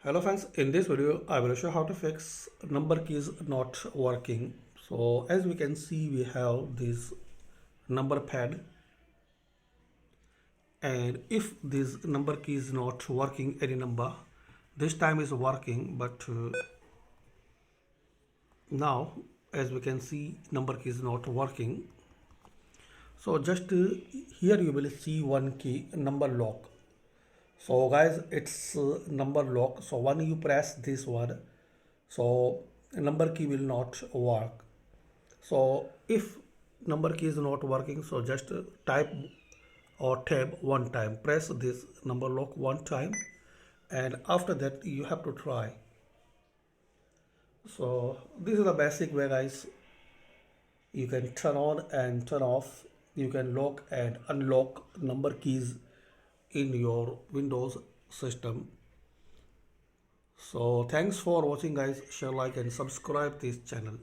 Hello friends, in this video I will show how to fix number keys not working. So as we can see, we have this number pad, and if this number key is not working, any number this time is working, but now as we can see, number key is not working. So just here you will see one key, number lock. So guys, it's number lock. So when you press this one, so number key will not work. So if number key is not working, so just type or tab one time, press this number lock one time, and after that you have to try. So this is the basic way, guys. You can turn on and turn off, you can lock and unlock number keys in your Windows system. So thanks for watching, guys. Share, like and subscribe this channel.